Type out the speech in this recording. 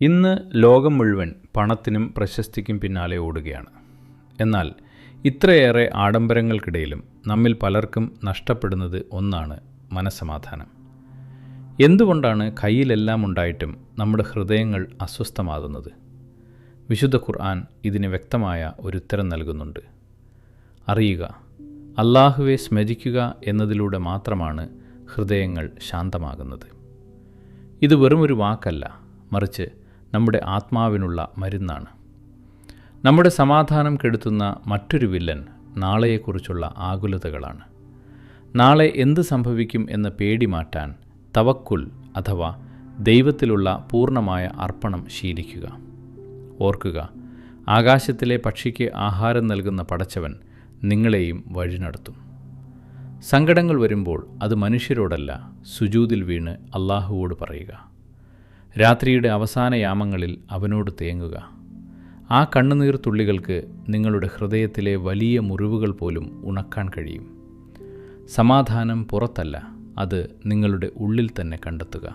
ഇന്ന് ലോകം മുഴുവൻ പണത്തിനും പ്രശസ്തിക്കും പിന്നാലെ ഓടുകയാണ്. എന്നാൽ ഇത്രയേറെ ആഡംബരങ്ങൾക്കിടയിലും നമ്മിൽ പലർക്കും നഷ്ടപ്പെടുന്നത് ഒന്നാണ് മനസ്സമാധാനം. എന്തുകൊണ്ടാണ് കയ്യിലെല്ലാം ഉണ്ടായിട്ടും നമ്മുടെ ഹൃദയങ്ങൾ അസ്വസ്ഥമാകുന്നത്? വിശുദ്ധ ഖുർആൻ ഇതിന് വ്യക്തമായ ഒരു ഉത്തരം നൽകുന്നുണ്ട്. അറിയുക, അല്ലാഹുവെ സ്മരിക്കുക എന്നതിലൂടെ മാത്രമാണ് ഹൃദയങ്ങൾ ശാന്തമാകുന്നത്. ഇത് വെറുമൊരു വാക്കല്ല, മറിച്ച് നമ്മുടെ ആത്മാവിനുള്ള മരുന്നാണ്. നമ്മുടെ സമാധാനം കെടുത്തുന്ന മറ്റൊരു വില്ലൻ നാളെയെക്കുറിച്ചുള്ള ആകുലതകളാണ്. നാളെ എന്ത് സംഭവിക്കും എന്ന പേടി മാറ്റാൻ തവക്കുൽ അഥവാ ദൈവത്തിലുള്ള പൂർണ്ണമായ അർപ്പണം ശീലിക്കുക. ഓർക്കുക, ആകാശത്തിലെ പക്ഷിക്ക് ആഹാരം നൽകുന്ന പടച്ചവൻ നിങ്ങളെയും വഴി നടത്തും. സങ്കടങ്ങൾ വരുമ്പോൾ അത് മനുഷ്യരോടല്ല, സുജൂദിൽ വീണ് അല്ലാഹുവോട് പറയുക. രാത്രിയുടെ അവസാന യാമങ്ങളിൽ അവനോട് തേങ്ങുക. ആ കണ്ണുനീർ തുള്ളികൾക്ക് നിങ്ങളുടെ ഹൃദയത്തിലെ വലിയ മുറിവുകൾ പോലും ഉണക്കാൻ കഴിയും. സമാധാനം പുറത്തല്ല, അത് നിങ്ങളുടെ ഉള്ളിൽ തന്നെ കണ്ടെത്തുക.